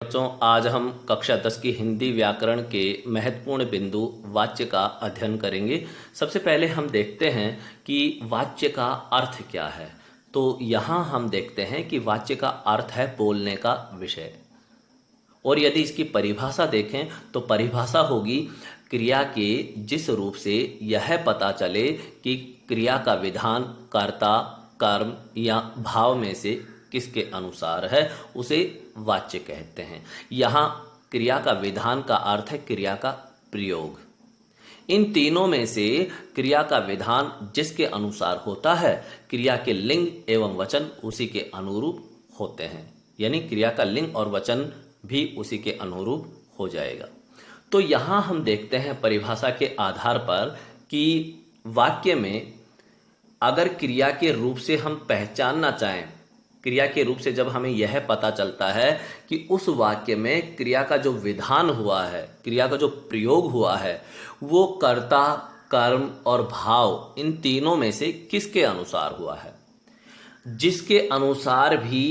बच्चों, आज हम कक्षा 10 की हिंदी व्याकरण के महत्वपूर्ण बिंदु वाच्य का अध्ययन करेंगे। सबसे पहले हम देखते हैं कि वाच्य का अर्थ क्या है। तो यहाँ हम देखते हैं कि वाच्य का अर्थ है बोलने का विषय। और यदि इसकी परिभाषा देखें तो परिभाषा होगी क्रिया के जिस रूप से यह पता चले कि क्रिया का विधान कर्ता, कर्म या भाव में से किसके अनुसार है, उसे वाच्य कहते हैं। यहाँ क्रिया का विधान का अर्थ है क्रिया का प्रयोग। इन तीनों में से क्रिया का विधान जिसके अनुसार होता है, क्रिया के लिंग एवं वचन उसी के अनुरूप होते हैं। यानी क्रिया का लिंग और वचन भी उसी के अनुरूप हो जाएगा। तो यहाँ हम देखते हैं परिभाषा के आधार पर कि वाक्य में अगर क्रिया के रूप से हम पहचानना चाहें, क्रिया के रूप से जब हमें यह पता चलता है कि उस वाक्य में क्रिया का जो विधान हुआ है, क्रिया का जो प्रयोग हुआ है, वो कर्ता, कर्म और भाव इन तीनों में से किसके अनुसार हुआ है, जिसके अनुसार भी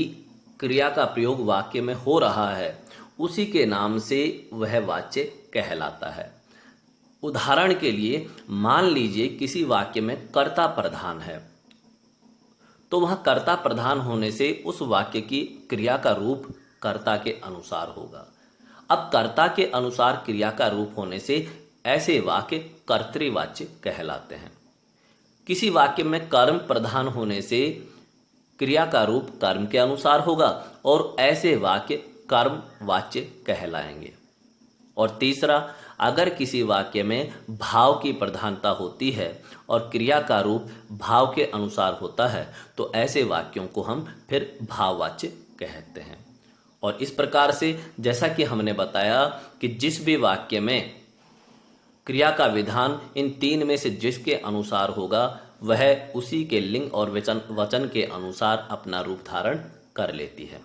क्रिया का प्रयोग वाक्य में हो रहा है, उसी के नाम से वह वाच्य कहलाता है। उदाहरण के लिए मान लीजिए किसी वाक्य में कर्ता प्रधान है, तो वह कर्ता प्रधान होने से उस वाक्य की क्रिया का रूप कर्ता के अनुसार होगा। अब कर्ता के अनुसार क्रिया का रूप होने से ऐसे वाक्य कर्तृवाच्य कहलाते हैं। किसी वाक्य में कर्म प्रधान होने से क्रिया का रूप कर्म के अनुसार होगा और ऐसे वाक्य कर्म वाच्य कहलाएंगे। और तीसरा, अगर किसी वाक्य में भाव की प्रधानता होती है और क्रिया का रूप भाव के अनुसार होता है, तो ऐसे वाक्यों को हम फिर भाववाच्य कहते हैं। और इस प्रकार से जैसा कि हमने बताया कि जिस भी वाक्य में क्रिया का विधान इन तीन में से जिसके अनुसार होगा, वह उसी के लिंग और वचन के अनुसार अपना रूप धारण कर लेती है।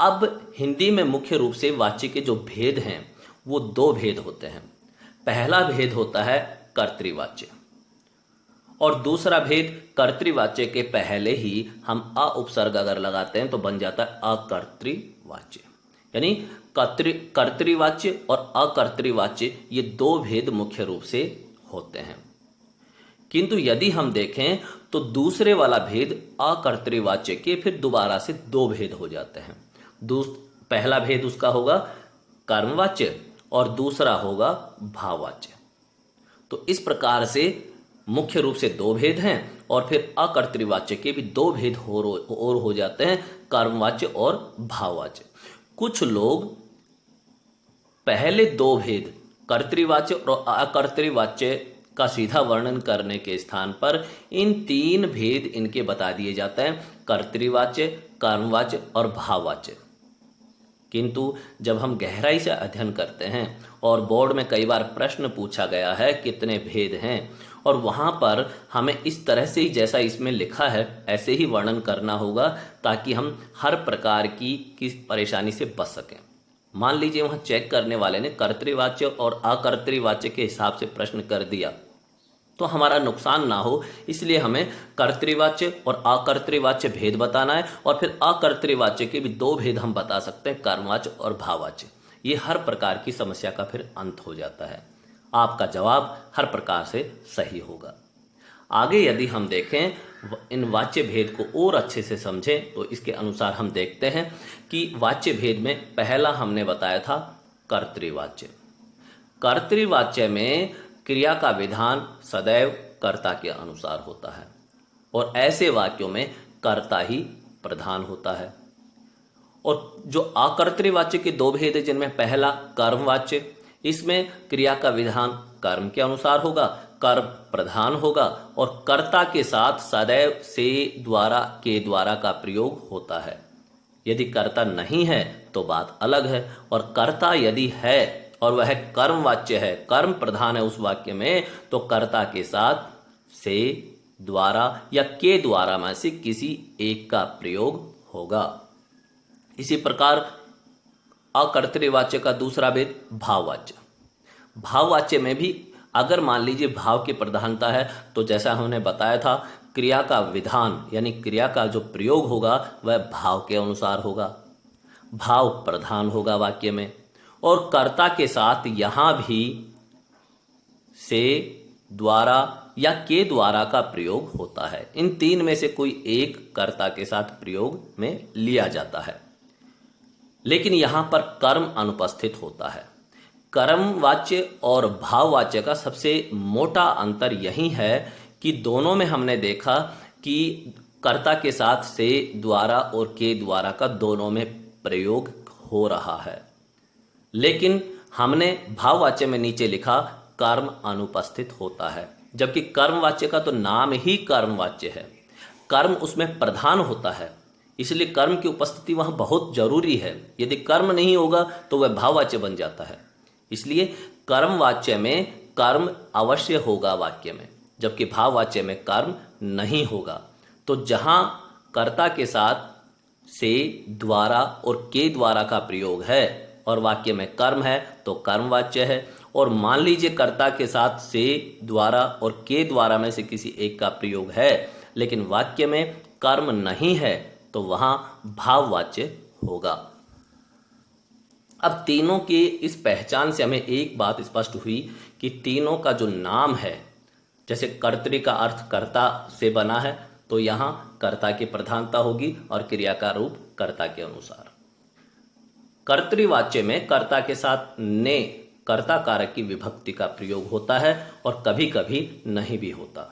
अब हिंदी में मुख्य रूप से वाच्य के जो भेद हैं वो दो भेद होते हैं। पहला भेद होता है कर्तृवाच्य और दूसरा भेद कर्तृवाच्य के पहले ही हम अ उपसर्ग अगर लगाते हैं तो बन जाता है अकर्तृवाच्य। यानी कर्तृवाच्य और अकर्तृवाच्य ये दो भेद मुख्य रूप से होते हैं। किंतु यदि हम देखें तो दूसरे वाला भेद अकर्तृवाच्य के फिर दोबारा से दो भेद हो जाते हैं। पहला भेद उसका होगा कर्मवाच्य और दूसरा होगा भाववाच्य। तो इस प्रकार से मुख्य रूप से दो भेद हैं और फिर अकर्तृवाच्य के भी दो भेद और हो जाते हैं, कर्मवाच्य और भाववाच्य। कुछ लोग पहले दो भेद कर्तृवाच्य और अकर्तृवाच्य का सीधा वर्णन करने के स्थान पर इन तीन भेद इनके बता दिए जाते हैं, कर्तृवाच्य, कर्मवाच्य और भाववाच्य। किंतु जब हम गहराई से अध्ययन करते हैं और बोर्ड में कई बार प्रश्न पूछा गया है कितने भेद हैं, और वहाँ पर हमें इस तरह से ही जैसा इसमें लिखा है ऐसे ही वर्णन करना होगा ताकि हम हर प्रकार की परेशानी से बच सकें। मान लीजिए वहाँ चेक करने वाले ने कर्तृवाच्य और अकर्तृवाच्य के हिसाब से प्रश्न कर दिया, तो हमारा नुकसान ना हो इसलिए हमें कर्तृवाच्य और अकर्तृवाच्य भेद बताना है और फिर अकर्तृवाच्य के भी दो भेद हम बता सकते हैं, कर्मवाच्य और भाववाच्य। ये हर प्रकार की समस्या का फिर अंत हो जाता है। आपका जवाब हर प्रकार से सही होगा। आगे यदि हम देखें इन वाच्य भेद को और अच्छे से समझें तो इसके अनुसार हम देखते हैं कि वाच्य भेद में पहला हमने बताया था कर्तृवाच्य। कर्तृवाच्य में क्रिया का विधान सदैव कर्ता के अनुसार होता है और ऐसे वाक्यों में कर्ता ही प्रधान होता है। और जो अकर्तृवाच्य के दो भेद है जिनमें पहला कर्मवाच्य, इसमें क्रिया का विधान कर्म के अनुसार होगा, कर्म प्रधान होगा और कर्ता के साथ सदैव से, द्वारा, के द्वारा का प्रयोग होता है। यदि कर्ता नहीं है तो बात अलग है, और कर्ता यदि है और वह कर्मवाच्य है, कर्म प्रधान है उस वाक्य में, तो कर्ता के साथ से, द्वारा या के द्वारा में से किसी एक का प्रयोग होगा। इसी प्रकार अकर्तृवाच्य का दूसरा भेद भाववाच्य। भाववाच्य में भी अगर मान लीजिए भाव की प्रधानता है तो जैसा हमने बताया था क्रिया का विधान यानी क्रिया का जो प्रयोग होगा वह भाव के अनुसार होगा। भाव प्रधान होगा वाक्य में, और कर्ता के साथ यहां भी से, द्वारा या के द्वारा का प्रयोग होता है। इन तीन में से कोई एक कर्ता के साथ प्रयोग में लिया जाता है, लेकिन यहां पर कर्म अनुपस्थित होता है। कर्मवाच्य और भाववाच्य का सबसे मोटा अंतर यही है कि दोनों में हमने देखा कि कर्ता के साथ से, द्वारा और के द्वारा का दोनों में प्रयोग हो रहा है, लेकिन हमने भाववाच्य में नीचे लिखा कर्म अनुपस्थित होता है, जबकि कर्मवाच्य का तो नाम ही कर्मवाच्य है। कर्म उसमें प्रधान होता है, इसलिए कर्म की उपस्थिति वहां बहुत जरूरी है। यदि कर्म नहीं होगा तो वह भाववाच्य बन जाता है। इसलिए कर्मवाच्य में कर्म अवश्य होगा वाक्य में, जबकि भाववाच्य में कर्म नहीं होगा। तो जहां कर्ता के साथ से, द्वारा और के द्वारा का प्रयोग है और वाक्य में कर्म है तो कर्मवाच्य है। और मान लीजिए कर्ता के साथ से, द्वारा और के द्वारा में से किसी एक का प्रयोग है, लेकिन वाक्य में कर्म नहीं है, तो वहां भाववाच्य होगा। अब तीनों के इस पहचान से हमें एक बात स्पष्ट हुई कि तीनों का जो नाम है, जैसे कर्तृ का अर्थ कर्ता से बना है, तो यहां कर्ता की प्रधानता होगी और क्रिया का रूप कर्ता के अनुसार। कर्तृवाच्य में कर्ता के साथ ने, कर्ता कारक की विभक्ति का प्रयोग होता है और कभी कभी नहीं भी होता।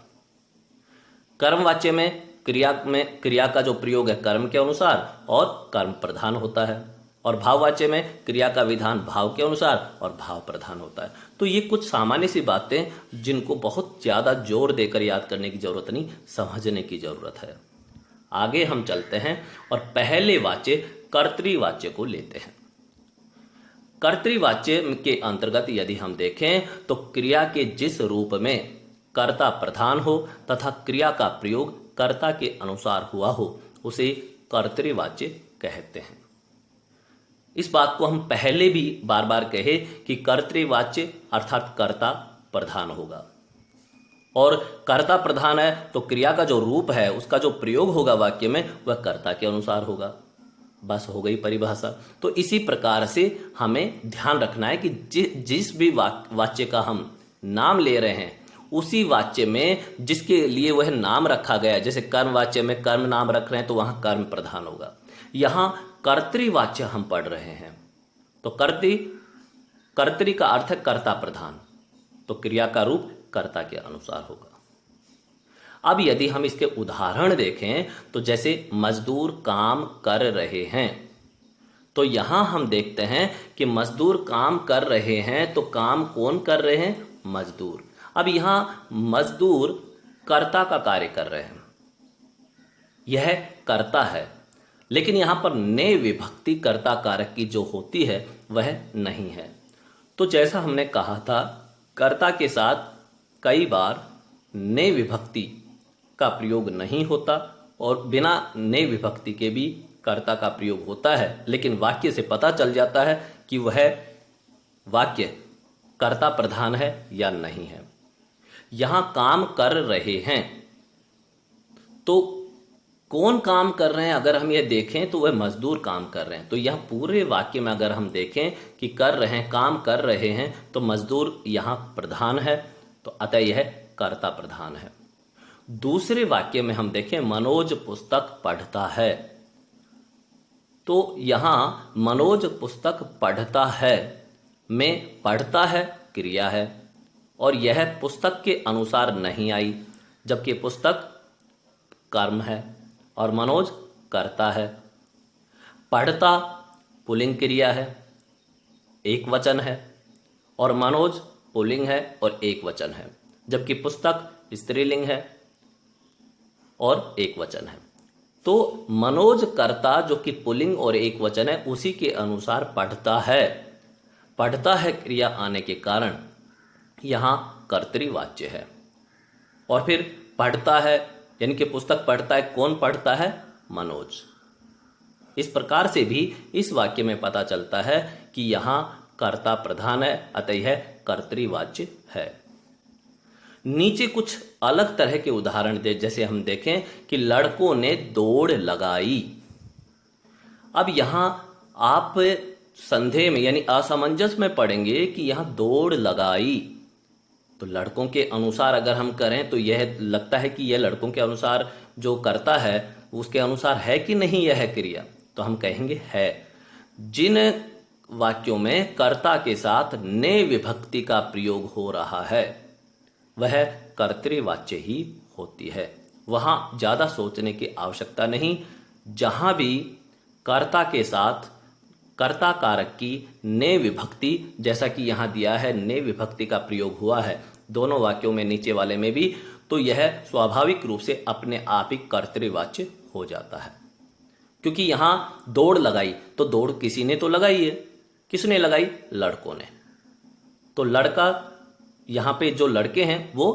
कर्मवाच्य में क्रिया का जो प्रयोग है कर्म के अनुसार और कर्म प्रधान होता है, और भाववाच्य में क्रिया का विधान भाव के अनुसार और भाव प्रधान होता है। तो ये कुछ सामान्य सी बातें जिनको बहुत ज़्यादा जोर देकर याद करने की जरूरत नहीं, समझने की जरूरत है। आगे हम चलते हैं और पहले वाच्य कर्तृवाच्य को लेते हैं। कर्तृवाच्य के अंतर्गत यदि हम देखें तो क्रिया के जिस रूप में कर्ता प्रधान हो तथा क्रिया का प्रयोग कर्ता के अनुसार हुआ हो, उसे कर्तृवाच्य कहते हैं। इस बात को हम पहले भी बार बार कहे कि कर्तृवाच्य अर्थात कर्ता प्रधान होगा, और कर्ता प्रधान है तो क्रिया का जो रूप है, उसका जो प्रयोग होगा वाक्य में, वह कर्ता के अनुसार होगा। बस हो गई परिभाषा। तो इसी प्रकार से हमें ध्यान रखना है कि जिस भी वाच्य का हम नाम ले रहे हैं, उसी वाच्य में जिसके लिए वह नाम रखा गया है, जैसे कर्म वाच्य में कर्म नाम रख रहे हैं तो वहां कर्म प्रधान होगा। यहां कर्तृवाच्य हम पढ़ रहे हैं तो कर्तृ का अर्थ है कर्ता प्रधान, तो क्रिया का रूप कर्ता के अनुसार होगा। अब यदि हम इसके उदाहरण देखें तो जैसे मजदूर काम कर रहे हैं, तो यहां हम देखते हैं कि मजदूर काम कर रहे हैं, तो काम कौन कर रहे हैं? मजदूर। अब यहां मजदूर कर्ता का कार्य कर रहे हैं, यह कर्ता है, लेकिन यहां पर ने विभक्ति कर्ता कारक की जो होती है वह नहीं है। तो जैसा हमने कहा था, कर्ता के साथ कई बार ने विभक्ति का प्रयोग नहीं होता और बिना ने विभक्ति के भी कर्ता का प्रयोग होता है, लेकिन वाक्य से पता चल जाता है कि वह वाक्य कर्ता प्रधान है या नहीं है। यहां काम कर रहे हैं, तो कौन काम कर रहे हैं अगर हम ये देखें तो वह मजदूर काम कर रहे हैं। तो यह पूरे वाक्य में अगर हम देखें कि कर रहे हैं, काम कर रहे हैं, तो मजदूर यहां प्रधान है, तो अतः यह कर्ता प्रधान है। दूसरे वाक्य में हम देखें मनोज पुस्तक पढ़ता है, तो यहां मनोज पुस्तक पढ़ता है में पढ़ता है क्रिया है, और यह पुस्तक के अनुसार नहीं आई, जबकि पुस्तक कर्म है और मनोज कर्ता है। पढ़ता पुल्लिंग क्रिया है, एक वचन है, और मनोज पुल्लिंग है और एक वचन है, जबकि पुस्तक स्त्रीलिंग है और एक वचन है। तो मनोज कर्ता जो कि पुल्लिंग और एक वचन है, उसी के अनुसार पढ़ता है। पढ़ता है क्रिया आने के कारण यहां कर्तृवाच्य है। और फिर पढ़ता है यानी कि पुस्तक पढ़ता है, कौन पढ़ता है? मनोज। इस प्रकार से भी इस वाक्य में पता चलता है कि यहां कर्ता प्रधान है, अतः यह कर्तृवाच्य है। नीचे कुछ अलग तरह के उदाहरण दे, जैसे हम देखें कि लड़कों ने दौड़ लगाई। अब यहां आप संदेह में यानी असमंजस में पड़ेंगे कि यहाँ दौड़ लगाई, तो लड़कों के अनुसार अगर हम करें तो यह लगता है कि यह लड़कों के अनुसार जो करता है उसके अनुसार है कि नहीं यह क्रिया, तो हम कहेंगे है। जिन वाक्यों में कर्ता के साथ ने विभक्ति का प्रयोग हो रहा है वह कर्तृवाच्य ही होती है। वहां ज्यादा सोचने की आवश्यकता नहीं। जहां भी कर्ता के साथ कर्ता कारक की ने विभक्ति, जैसा कि यहाँ दिया है ने विभक्ति का प्रयोग हुआ है दोनों वाक्यों में, नीचे वाले में भी, तो यह स्वाभाविक रूप से अपने आप ही कर्तृवाच्य हो जाता है। क्योंकि यहाँ दौड़ लगाई, तो दौड़ किसी ने तो लगाई है। किसने लगाई? लड़कों ने। तो लड़का, यहाँ पे जो लड़के हैं वो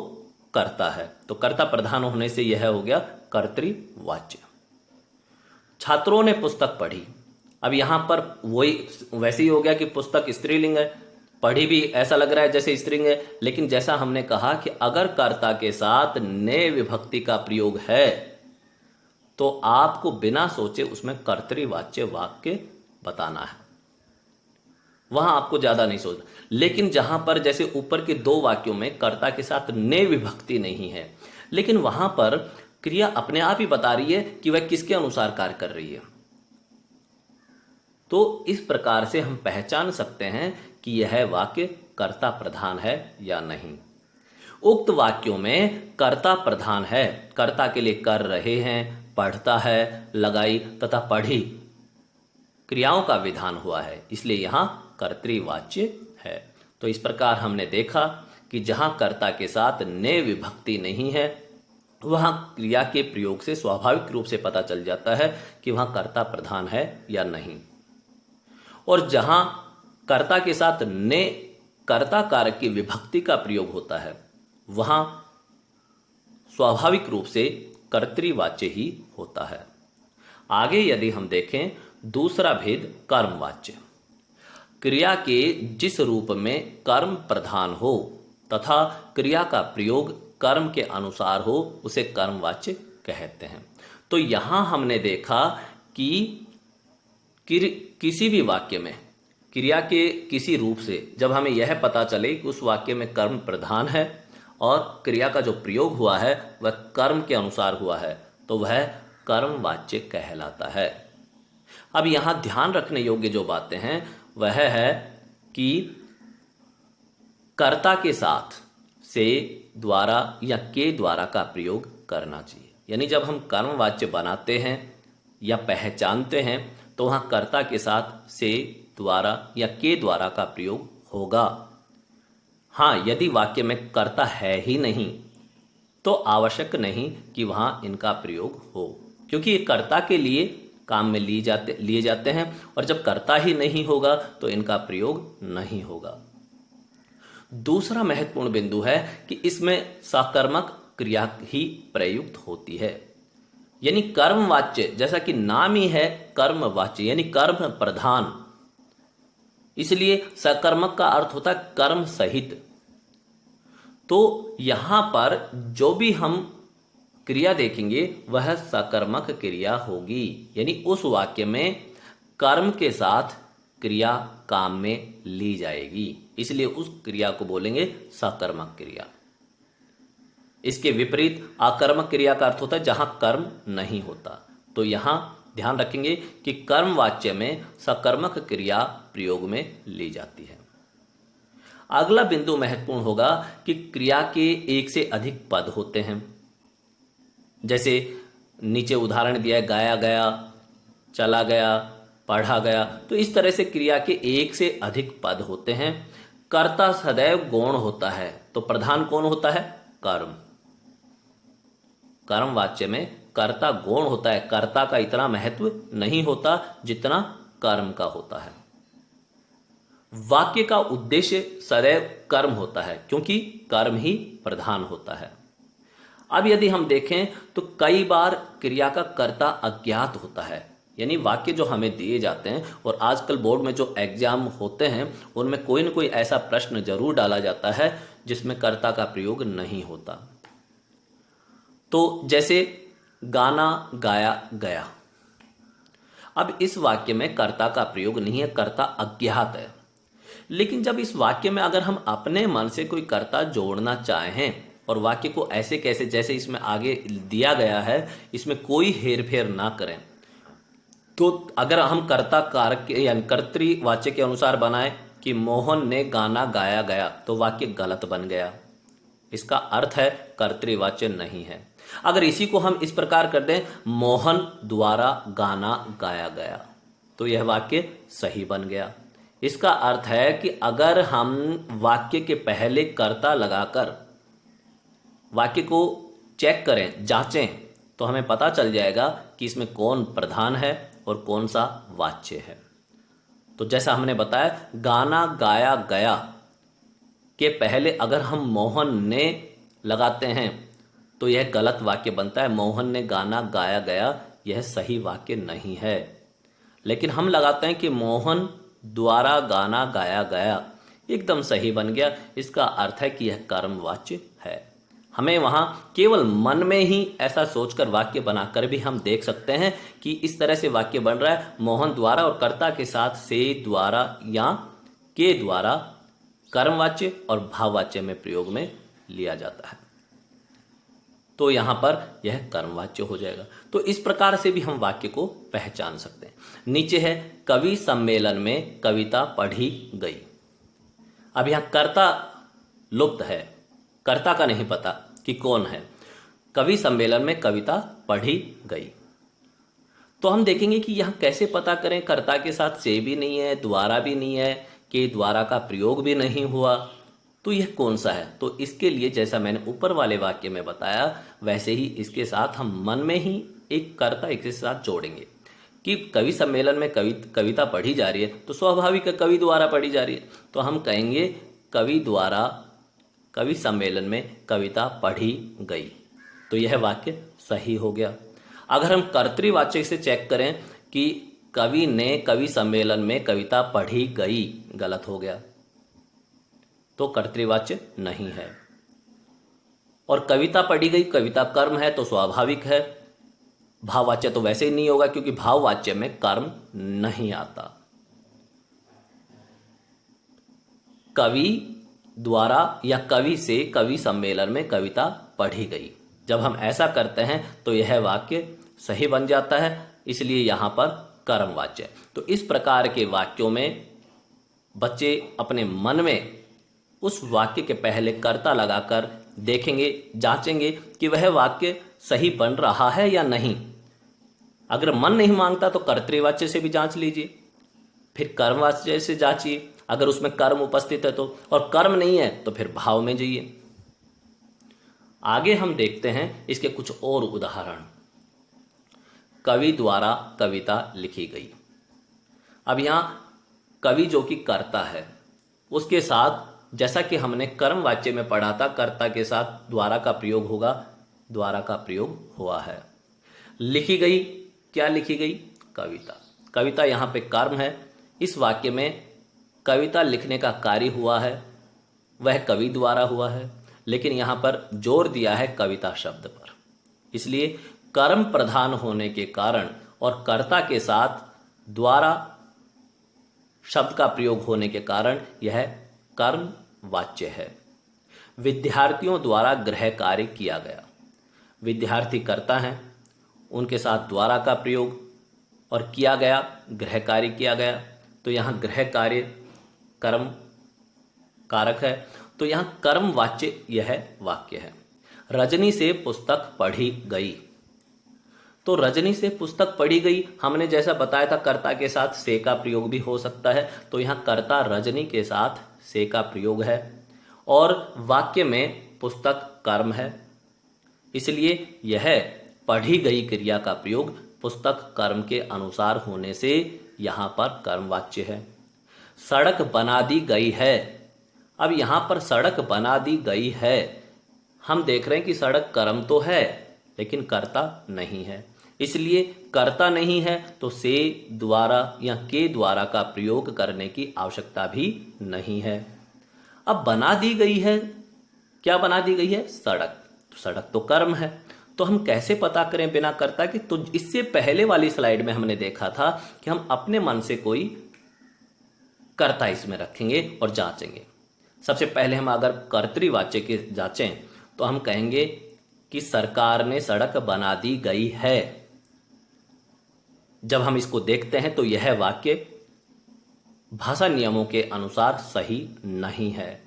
कर्ता है, तो कर्ता प्रधान होने से यह हो गया कर्तृवाच्य। छात्रों ने पुस्तक पढ़ी। अब यहां पर वही वैसे ही हो गया कि पुस्तक स्त्रीलिंग है, पढ़ी भी ऐसा लग रहा है जैसे स्त्रीलिंग है, लेकिन जैसा हमने कहा कि अगर कर्ता के साथ ने विभक्ति का प्रयोग है तो आपको बिना सोचे उसमें कर्तृवाच्य वाक्य बताना है, वहां आपको ज्यादा नहीं सोचना। लेकिन जहां पर जैसे ऊपर के दो वाक्यों में कर्ता के साथ ने विभक्ति नहीं है, लेकिन वहां पर क्रिया अपने आप ही बता रही है कि वह किसके अनुसार कार्य कर रही है, तो इस प्रकार से हम पहचान सकते हैं कि यह वाक्य कर्ता प्रधान है या नहीं। उक्त वाक्यों में कर्ता प्रधान है, कर्ता के लिए कर रहे हैं, पढ़ता है, लगाई तथा पढ़ी क्रियाओं का विधान हुआ है, इसलिए यहां कर्तृवाच्य है। तो इस प्रकार हमने देखा कि जहां कर्ता के साथ ने विभक्ति नहीं है वहां क्रिया के प्रयोग से स्वाभाविक रूप से पता चल जाता है कि वहां कर्ता प्रधान है या नहीं। और जहां कर्ता के साथ ने कर्ता कारक की विभक्ति का प्रयोग होता है वहां स्वाभाविक रूप से कर्तृवाच्य ही होता है। आगे यदि हम देखें दूसरा भेद कर्मवाच्य। क्रिया के जिस रूप में कर्म प्रधान हो तथा क्रिया का प्रयोग कर्म के अनुसार हो उसे कर्मवाच्य कहते हैं। तो यहां हमने देखा कि किसी भी वाक्य में क्रिया के किसी रूप से जब हमें यह पता चले कि उस वाक्य में कर्म प्रधान है और क्रिया का जो प्रयोग हुआ है वह कर्म के अनुसार हुआ है तो वह कर्मवाच्य कहलाता है। अब यहां ध्यान रखने योग्य जो बातें हैं वह है कि कर्ता के साथ से, द्वारा या के द्वारा का प्रयोग करना चाहिए। यानी जब हम कर्मवाच्य बनाते हैं या पहचानते हैं तो वहां कर्ता के साथ से, द्वारा या के द्वारा का प्रयोग होगा। हाँ, यदि वाक्य में कर्ता है ही नहीं तो आवश्यक नहीं कि वहां इनका प्रयोग हो, क्योंकि ये कर्ता के लिए काम में लिए जाते हैं और जब कर्ता ही नहीं होगा तो इनका प्रयोग नहीं होगा। दूसरा महत्वपूर्ण बिंदु है कि इसमें सकर्मक क्रिया ही प्रयुक्त होती है, यानी कर्मवाच्य, जैसा कि नाम ही है कर्मवाच्य यानी कर्म प्रधान, इसलिए सकर्मक का अर्थ होता है कर्म सहित। तो यहां पर जो भी हम क्रिया देखेंगे वह सकर्मक क्रिया होगी, यानी उस वाक्य में कर्म के साथ क्रिया काम में ली जाएगी, इसलिए उस क्रिया को बोलेंगे सकर्मक क्रिया। इसके विपरीत आकर्मक क्रिया का अर्थ होता है जहां कर्म नहीं होता। तो यहां ध्यान रखेंगे कि कर्मवाच्य में सकर्मक क्रिया प्रयोग में ली जाती है। अगला बिंदु महत्वपूर्ण होगा कि क्रिया के एक से अधिक पद होते हैं। जैसे नीचे उदाहरण दिया है, गाया गया, चला गया, पढ़ा गया, तो इस तरह से क्रिया के एक से अधिक पद होते हैं। कर्ता सदैव गौण होता है, तो प्रधान कौन होता है? कर्म। कर्म वाच्य में कर्ता गौण होता है, कर्ता का इतना महत्व नहीं होता जितना कर्म का होता है। वाक्य का उद्देश्य सदैव कर्म होता है क्योंकि कर्म ही प्रधान होता है। अब यदि हम देखें तो कई बार क्रिया का कर्ता अज्ञात होता है, यानी वाक्य जो हमें दिए जाते हैं और आजकल बोर्ड में जो एग्जाम होते हैं उनमें कोई न कोई ऐसा प्रश्न जरूर डाला जाता है जिसमें कर्ता का प्रयोग नहीं होता। तो जैसे गाना गाया गया, अब इस वाक्य में कर्ता का प्रयोग नहीं है, कर्ता अज्ञात है। लेकिन जब इस वाक्य में अगर हम अपने मन से कोई कर्ता जोड़ना चाहें और वाक्य को ऐसे कैसे जैसे इसमें आगे दिया गया है, इसमें कोई हेरफेर ना करें, तो अगर हम कर्ता कारक यानी कर्तृवाच्य के अनुसार बनाए कि मोहन ने गाना गाया गया, तो वाक्य गलत बन गया। इसका अर्थ है कर्तृवाच्य नहीं है। अगर इसी को हम इस प्रकार कर दें, मोहन द्वारा गाना गाया गया, तो यह वाक्य सही बन गया। इसका अर्थ है कि अगर हम वाक्य के पहले कर्ता लगाकर वाक्य को चेक करें, जांचें, तो हमें पता चल जाएगा कि इसमें कौन प्रधान है और कौन सा वाच्य है। तो जैसा हमने बताया, गाना गाया गया के पहले अगर हम मोहन ने लगाते हैं तो यह गलत वाक्य बनता है। मोहन ने गाना गाया गया, यह सही वाक्य नहीं है। लेकिन हम लगाते हैं कि मोहन द्वारा गाना गाया गया, एकदम सही बन गया। इसका अर्थ है कि यह कर्मवाच्य है। हमें वहाँ केवल मन में ही ऐसा सोचकर वाक्य बनाकर भी हम देख सकते हैं कि इस तरह से वाक्य बन रहा है, मोहन द्वारा और कर्ता के साथ से द्वारा या के द्वारा कर्मवाच्य और भाववाच्य में प्रयोग में लिया जाता है, तो यहाँ पर यह कर्मवाच्य हो जाएगा। तो इस प्रकार से भी हम वाक्य को पहचान सकते हैं। नीचे है कवि सम्मेलन में कविता पढ़ी गई। अब यहाँ कर्ता लुप्त है, कर्ता का नहीं पता कि कौन है। कवि सम्मेलन में कविता पढ़ी गई, तो हम देखेंगे कि यहाँ कैसे पता करें। कर्ता के साथ से भी नहीं है, द्वारा भी नहीं है, के द्वारा का प्रयोग भी नहीं हुआ, तो यह कौन सा है। तो इसके लिए जैसा मैंने ऊपर वाले वाक्य में बताया, वैसे ही इसके साथ हम मन में ही एक कर्ता एक साथ जोड़ेंगे कि कवि सम्मेलन में कविता पढ़ी जा रही है, तो स्वाभाविक है कवि द्वारा पढ़ी जा रही है, तो हम कहेंगे कवि द्वारा कवि सम्मेलन में कविता पढ़ी गई, तो यह वाक्य सही हो गया। अगर हम कर्तृवाच्य से चेक करें कि कवि ने कवि सम्मेलन में कविता पढ़ी गई, गलत हो गया, तो कर्तृवाच्य नहीं है। और कविता पढ़ी गई, कविता कर्म है तो स्वाभाविक है। भाववाच्य तो वैसे ही नहीं होगा क्योंकि भाववाच्य में कर्म नहीं आता। कवि द्वारा या कवि से कवि सम्मेलन में कविता पढ़ी गई, जब हम ऐसा करते हैं तो यह वाक्य सही बन जाता है, इसलिए यहां पर कर्मवाच्य। तो इस प्रकार के वाक्यों में बच्चे अपने मन में उस वाक्य के पहले कर्ता लगाकर देखेंगे, जांचेंगे कि वह वाक्य सही बन रहा है या नहीं। अगर मन नहीं मांगता तो कर्तृवाच्य से भी जांच लीजिए, फिर कर्मवाच्य से जांचिए, अगर उसमें कर्म उपस्थित है तो, और कर्म नहीं है तो फिर भाव में जाइए। आगे हम देखते हैं इसके कुछ और उदाहरण। कवि द्वारा कविता लिखी गई। अब यहां कवि जो कि कर्ता है, उसके साथ जैसा कि हमने कर्मवाच्य में पढ़ा था, कर्ता के साथ द्वारा का प्रयोग होगा, द्वारा का प्रयोग हुआ है। लिखी गई, क्या लिखी गई? कविता। कविता यहाँ पे कर्म है। इस वाक्य में कविता लिखने का कार्य हुआ है, वह कवि द्वारा हुआ है, लेकिन यहाँ पर जोर दिया है कविता शब्द पर। इसलिए कर्म प्रधान होने के कारण और कर्ता के साथ द्वारा शब्द का प्रयोग होने के कारण यह कर्म वाच्य है। विद्यार्थियों द्वारा गृह कार्य किया गया। विद्यार्थी कर्ता हैं, उनके साथ द्वारा का प्रयोग और किया गया, गृह कार्य किया गया, तो यहाँ गृह कार्य कर्म कारक है, तो यहाँ कर्म वाच्य यह वाक्य है। रजनी से पुस्तक पढ़ी गई। तो रजनी से पुस्तक पढ़ी गई, हमने जैसा बताया था कर्ता के साथ से का प्रयोग भी हो सकता है, तो यहाँ कर्ता रजनी के साथ से का प्रयोग है और वाक्य में पुस्तक कर्म है, इसलिए यह पढ़ी गई क्रिया का प्रयोग पुस्तक कर्म के अनुसार होने से यहाँ पर कर्मवाच्य है। सड़क बना दी गई है। अब यहाँ पर सड़क बना दी गई है, हम देख रहे हैं कि सड़क कर्म तो है लेकिन कर्ता नहीं है, इसलिए कर्ता नहीं है तो से द्वारा या के द्वारा का प्रयोग करने की आवश्यकता भी नहीं है। अब बना दी गई है, क्या बना दी गई है? सड़क। तो सड़क तो कर्म है, तो हम कैसे पता करें बिना कर्ता के? तो इससे पहले वाली स्लाइड में हमने देखा था कि हम अपने मन से कोई कर्ता इसमें रखेंगे और जांचेंगे। सबसे पहले हम अगर कर्तृवाच्य के जांचें तो हम कहेंगे कि सरकार ने सड़क बना दी गई है। जब हम इसको देखते हैं तो यह वाक्य भाषा नियमों के अनुसार सही नहीं है।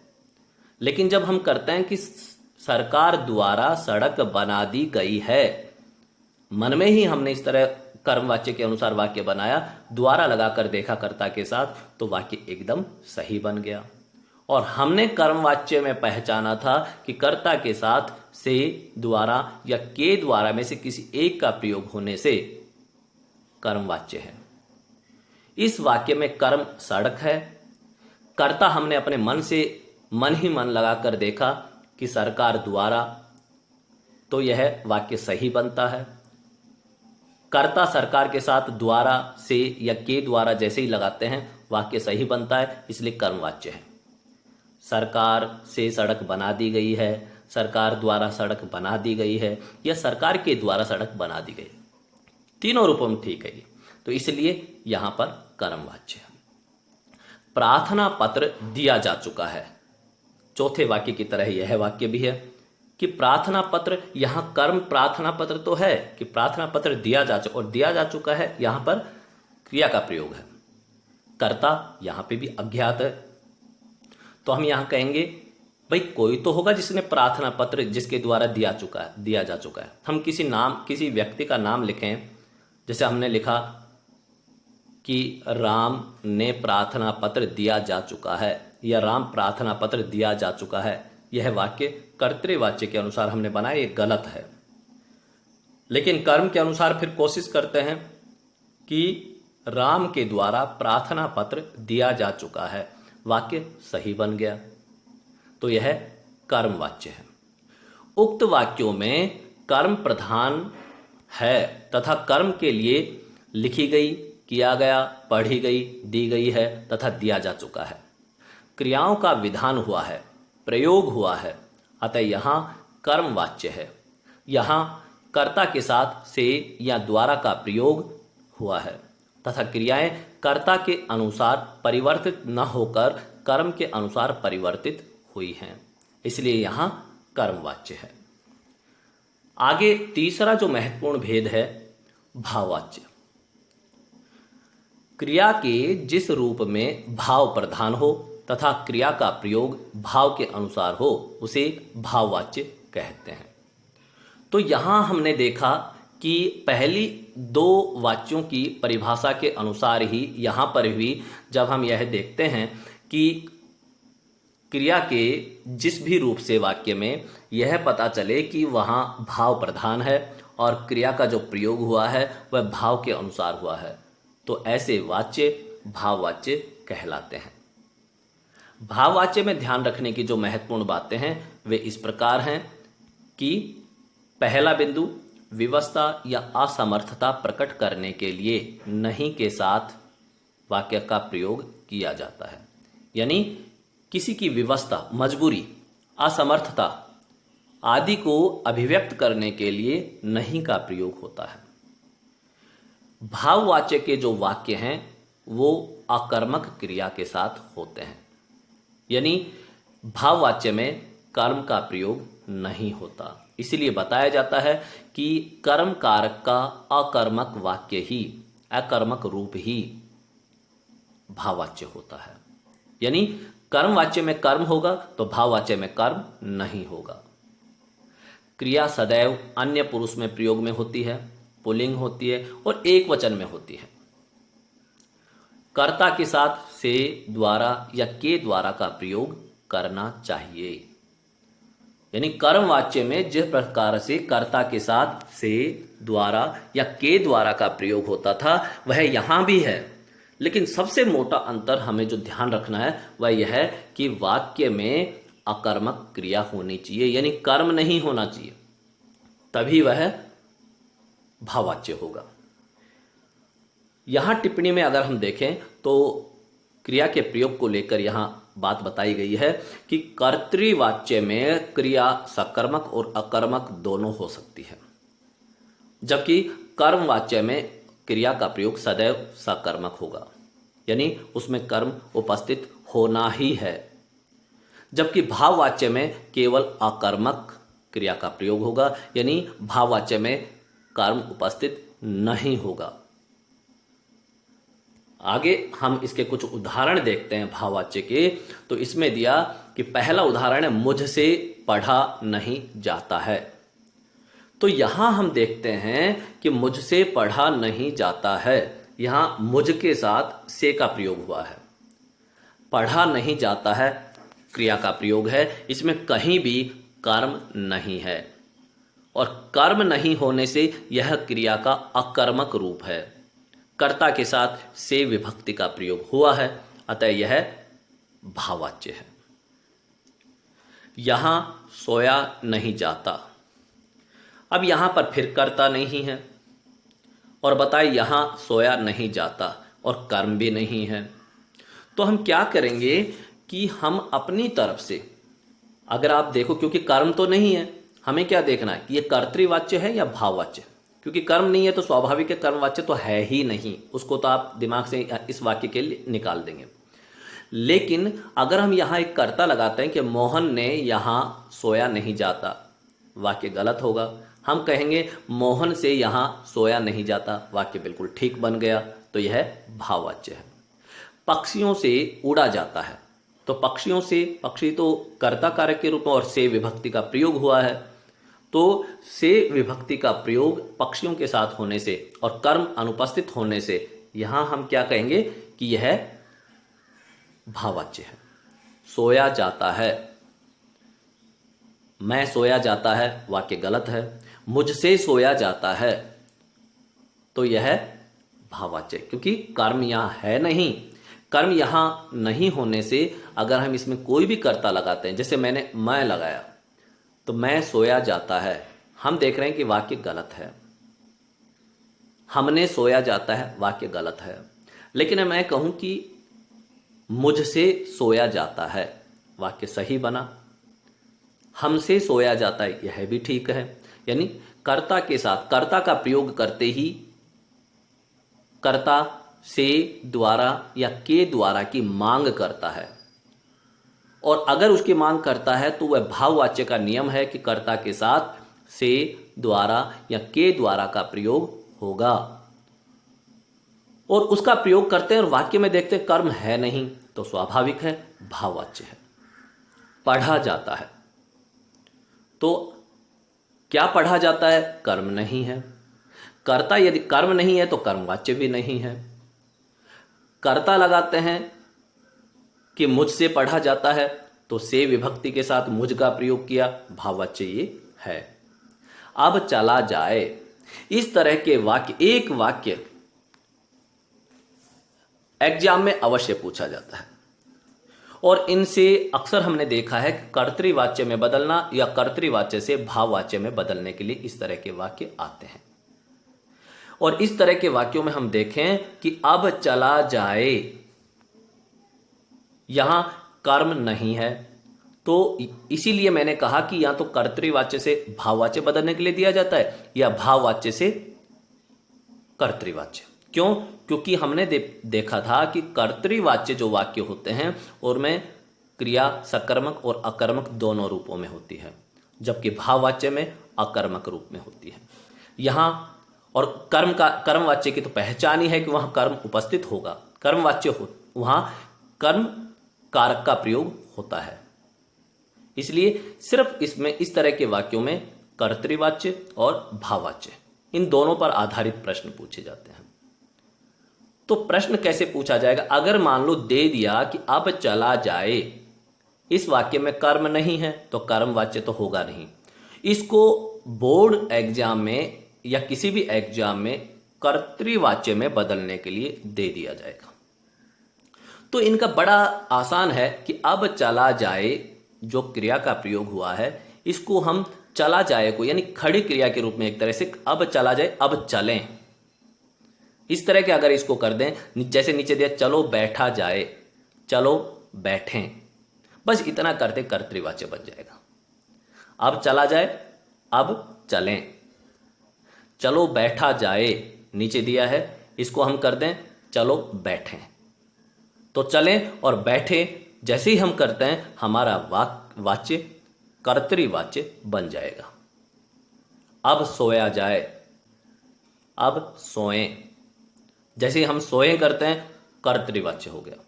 लेकिन जब हम करते हैं कि सरकार द्वारा सड़क बना दी गई है, मन में ही हमने इस तरह कर्मवाच्य के अनुसार वाक्य बनाया, द्वारा लगाकर देखा कर्ता के साथ, तो वाक्य एकदम सही बन गया। और हमने कर्मवाच्य में पहचाना था कि कर्ता के साथ से, द्वारा या के द्वारा में से किसी एक का प्रयोग होने से कर्मवाच्य है। इस वाक्य में कर्म सड़क है। कर्ता हमने अपने मन ही मन लगाकर देखा कि सरकार द्वारा, तो यह वाक्य सही बनता है। कर्ता सरकार के साथ द्वारा, से या के द्वारा जैसे ही लगाते हैं वाक्य सही बनता है, इसलिए कर्मवाच्य है। सरकार से सड़क बना दी गई है, सरकार द्वारा सड़क बना दी गई है, या सरकार के द्वारा सड़क बना दी गई, तीनों रूपों में ठीक है ये, तो इसलिए यहां पर कर्मवाच्य है। प्रार्थना पत्र दिया जा चुका है, चौथे वाक्य की तरह यह वाक्य भी है कि प्रार्थना पत्र, यहां कर्म प्रार्थना पत्र तो है कि प्रार्थना पत्र दिया जा चुका, और दिया जा चुका है यहां पर क्रिया का प्रयोग है। कर्ता यहां पे भी अज्ञात है, तो हम यहां कहेंगे भाई कोई तो होगा जिसने प्रार्थना पत्र जिसके द्वारा दिया जा चुका है। हम किसी व्यक्ति का नाम लिखें, जैसे हमने लिखा कि राम ने प्रार्थना पत्र दिया जा चुका है, या राम प्रार्थना पत्र दिया जा चुका है, यह वाक्य कर्तृवाच्य के अनुसार हमने बनाया, ये गलत है। लेकिन कर्म के अनुसार फिर कोशिश करते हैं कि राम के द्वारा प्रार्थना पत्र दिया जा चुका है, वाक्य सही बन गया, तो यह कर्मवाच्य है। उक्त वाक्यों में कर्म प्रधान है तथा कर्म के लिए लिखी गई, किया गया, पढ़ी गई, दी गई है तथा दिया जा चुका है। क्रियाओं का विधान हुआ है, प्रयोग हुआ है, अतः यहां कर्मवाच्य है। यहां कर्ता के साथ से या द्वारा का प्रयोग हुआ है तथा क्रियाएं कर्ता के अनुसार परिवर्तित न होकर कर्म के अनुसार परिवर्तित हुई हैं, इसलिए यहां कर्मवाच्य है। आगे तीसरा जो महत्वपूर्ण भेद है, भाववाच्य। क्रिया के जिस रूप में भाव प्रधान हो तथा क्रिया का प्रयोग भाव के अनुसार हो, उसे भाववाच्य कहते हैं। तो यहां हमने देखा कि पहली दो वाच्यों की परिभाषा के अनुसार ही यहां पर भी जब हम यह देखते हैं कि क्रिया के जिस भी रूप से वाक्य में यह पता चले कि वहां भाव प्रधान है और क्रिया का जो प्रयोग हुआ है वह भाव के अनुसार हुआ है, तो ऐसे वाच्य भाववाच्य कहलाते हैं। भाववाच्य में ध्यान रखने की जो महत्वपूर्ण बातें हैं वे इस प्रकार हैं कि पहला बिंदु, विवशता या असमर्थता प्रकट करने के लिए नहीं के साथ वाक्य का प्रयोग किया जाता है। यानी किसी की विवशता, मजबूरी, असमर्थता आदि को अभिव्यक्त करने के लिए नहीं का प्रयोग होता है। भाववाच्य के जो वाक्य हैं वो अकर्मक क्रिया के साथ होते हैं, यानी भाववाच्य में कर्म का प्रयोग नहीं होता। इसीलिए बताया जाता है कि कर्म कारक का अकर्मक वाक्य ही, अकर्मक रूप ही भाववाच्य होता है। यानी कर्मवाच्य में कर्म होगा तो भाववाच्य में कर्म नहीं होगा। क्रिया सदैव अन्य पुरुष में प्रयोग में होती है, पुल्लिंग होती है और एक वचन में होती है। कर्ता के साथ से, द्वारा या के द्वारा का प्रयोग करना चाहिए। यानी कर्मवाच्य में जिस प्रकार से कर्ता के साथ से, द्वारा या के द्वारा का प्रयोग होता था वह यहां भी है, लेकिन सबसे मोटा अंतर हमें जो ध्यान रखना है वह यह है कि वाक्य में अकर्मक क्रिया होनी चाहिए, यानी कर्म नहीं होना चाहिए, तभी वह भाववाच्य होगा। यहां टिप्पणी में अगर हम देखें तो क्रिया के प्रयोग को लेकर यहां बात बताई गई है कि कर्तृवाच्य में क्रिया सकर्मक और अकर्मक दोनों हो सकती है। जबकि कर्मवाच्य में क्रिया का प्रयोग सदैव सकर्मक होगा, यानी उसमें कर्म उपस्थित होना ही है। जबकि भाववाच्य में केवल अकर्मक क्रिया का प्रयोग होगा, यानी भाववाच्य में कर्म उपस्थित नहीं होगा। आगे हम इसके कुछ उदाहरण देखते हैं भाववाच्य के। तो इसमें दिया कि पहला उदाहरण है, मुझसे पढ़ा नहीं जाता है। तो यहां हम देखते हैं कि मुझसे पढ़ा नहीं जाता है, यहां मुझ के साथ से का प्रयोग हुआ है। पढ़ा नहीं जाता है क्रिया का प्रयोग है, इसमें कहीं भी कर्म नहीं है, और कर्म नहीं होने से यह क्रिया का अकर्मक रूप है। कर्ता के साथ से विभक्ति का प्रयोग हुआ है, अतः यह भाववाच्य है। यहां सोया नहीं जाता, अब यहां पर फिर कर्ता नहीं है, और बताए यहां सोया नहीं जाता और कर्म भी नहीं है। तो हम क्या करेंगे कि हम अपनी तरफ से, अगर आप देखो, क्योंकि कर्म तो नहीं है, हमें क्या देखना है कि ये कर्तृवाच्य है या भाववाच्य। क्योंकि कर्म नहीं है तो स्वाभाविक है कर्मवाच्य तो है ही नहीं, उसको तो आप दिमाग से इस वाक्य के लिए निकाल देंगे। लेकिन अगर हम यहां एक कर्ता लगाते हैं कि मोहन ने यहां सोया नहीं जाता, वाक्य गलत होगा। हम कहेंगे मोहन से यहां सोया नहीं जाता, वाक्य बिल्कुल ठीक बन गया, तो यह भाववाच्य है। पक्षियों से उड़ा जाता है, तो पक्षियों से, पक्षी तो कर्ता कारक के रूप में और से विभक्ति का प्रयोग हुआ है, तो से विभक्ति का प्रयोग पक्षियों के साथ होने से और कर्म अनुपस्थित होने से यहां हम क्या कहेंगे कि यह भाववाच्य है। सोया जाता है, मैं सोया जाता है, वाक्य गलत है। मुझसे सोया जाता है, तो यह भाववाच्य, क्योंकि कर्म यहां है नहीं। कर्म यहां नहीं होने से अगर हम इसमें कोई भी कर्ता लगाते हैं, जैसे मैंने मैं लगाया, तो मैं सोया जाता है, हम देख रहे हैं कि वाक्य गलत है। हमने सोया जाता है, वाक्य गलत है। लेकिन मैं कहूं कि मुझसे सोया जाता है, वाक्य सही बना। हमसे सोया जाता है, यह भी ठीक है। यानी कर्ता के साथ कर्ता का प्रयोग करते ही कर्ता से, द्वारा या के द्वारा की मांग करता है, और अगर उसकी मांग करता है तो वह भाववाच्य का नियम है कि कर्ता के साथ से, द्वारा या के द्वारा का प्रयोग होगा। और उसका प्रयोग करते हैं और वाक्य में देखते हैं कर्म है नहीं, तो स्वाभाविक है भाववाच्य है। पढ़ा जाता है, तो क्या पढ़ा जाता है, कर्म नहीं है। कर्ता यदि कर्म नहीं है तो कर्मवाच्य भी नहीं है। कर्ता लगाते हैं कि मुझसे पढ़ा जाता है, तो से विभक्ति के साथ मुझ का प्रयोग किया, भाववाच्य ये है। अब चला जाए, इस तरह के वाक्य, एक वाक्य एग्जाम में अवश्य पूछा जाता है, और इनसे अक्सर हमने देखा है कि कर्तृवाच्य में बदलना या कर्तृवाच्य से भाववाच्य में बदलने के लिए इस तरह के वाक्य आते हैं। और इस तरह के वाक्यों में हम देखें कि अब चला जाए, यहां कर्म नहीं है, तो इसीलिए मैंने कहा कि या तो कर्तृवाच्य से भाववाच्य बदलने के लिए दिया जाता है या भाववाच्य से कर्तृवाच्य। क्यों? क्योंकि हमने देखा था कि कर्तृवाच्य जो वाक्य होते हैं उनमें क्रिया सकर्मक और अकर्मक दोनों रूपों में होती है, जबकि भाववाच्य में अकर्मक रूप में होती है। यहां और कर्मवाच्य की तो पहचान ही है कि वहां कर्म उपस्थित होगा, कर्मवाच्य हो, वहां कर्म कारक का प्रयोग होता है। इसलिए सिर्फ इसमें इस तरह के वाक्यों में कर्तृवाच्य और भाववाच्य, इन दोनों पर आधारित प्रश्न पूछे जाते हैं। तो प्रश्न कैसे पूछा जाएगा? अगर मान लो दे दिया कि अब चला जाए, इस वाक्य में कर्म नहीं है तो कर्मवाच्य तो होगा नहीं। इसको बोर्ड एग्जाम में या किसी भी एग्जाम में कर्तृवाच्य में बदलने के लिए दे दिया जाएगा। तो इनका बड़ा आसान है कि अब चला जाए जो क्रिया का प्रयोग हुआ है, इसको हम चला जाए को यानी खड़ी क्रिया के रूप में एक तरह से अब चला जाए, अब चलें, इस तरह के अगर इसको कर दें, जैसे नीचे दिया चलो बैठा जाए, चलो बैठें, बस इतना करते कर्तृवाच्य बन जाएगा। अब चला जाए, अब चलें, चलो बैठा जाए, नीचे दिया है, इसको हम कर दें चलो बैठें। तो चलें और बैठे जैसे ही हम करते हैं हमारा वाच्य कर्तृवाच्य बन जाएगा। अब सोया जाए, अब सोएं, जैसे ही हम सोएं करते हैं कर्तृवाच्य हो गया।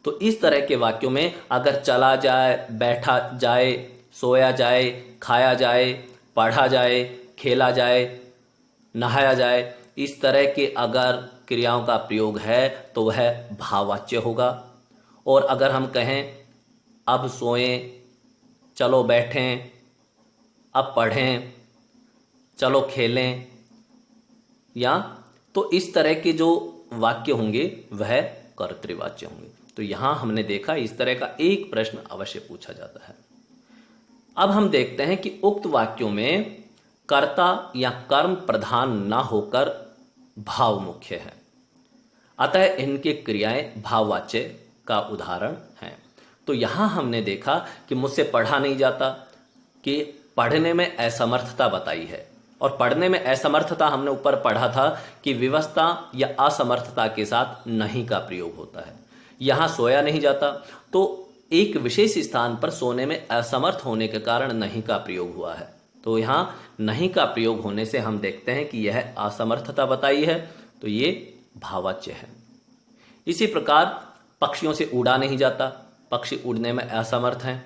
तो इस तरह के वाक्यों में अगर चला जाए, बैठा जाए, सोया जाए, खाया जाए, पढ़ा जाए, खेला जाए, नहाया जाए, इस तरह के अगर क्रियाओं का प्रयोग है तो वह भाववाच्य होगा। और अगर हम कहें अब सोएं, चलो बैठें, अब पढ़ें, चलो खेलें, या तो इस तरह के जो वाक्य होंगे वह कर्तृवाच्य होंगे। तो यहां हमने देखा इस तरह का एक प्रश्न अवश्य पूछा जाता है। अब हम देखते हैं कि उक्त वाक्यों में कर्ता या कर्म प्रधान ना होकर भाव मुख्य है, अतः इनके क्रियाएं भाववाच्य का उदाहरण हैं। तो यहां हमने देखा कि मुझसे पढ़ा नहीं जाता, कि पढ़ने में असमर्थता बताई है। और पढ़ने में असमर्थता हमने ऊपर पढ़ा था कि विवशता या असमर्थता के साथ नहीं का प्रयोग होता है। यहां सोया नहीं जाता, तो एक विशेष स्थान पर सोने में असमर्थ होने के कारण नहीं का प्रयोग हुआ है। तो यहां नहीं का प्रयोग होने से हम देखते हैं कि यह असमर्थता बताई है, तो ये भाववाच्य है। इसी प्रकार पक्षियों से उड़ा नहीं जाता, पक्षी उड़ने में असमर्थ हैं।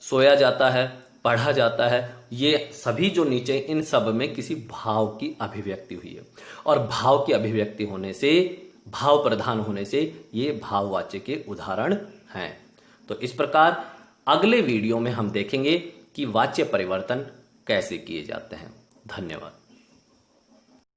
सोया जाता है, पढ़ा जाता है, ये सभी जो नीचे इन सब में किसी भाव की अभिव्यक्ति हुई है। और भाव की अभिव्यक्ति होने से, भाव प्रधान होने से ये भाववाच्य के उदाहरण हैं। तो इस प्रकार अगले वीडियो में हम देखेंगे कि वाच्य परिवर्तन कैसे किए जाते हैं। धन्यवाद।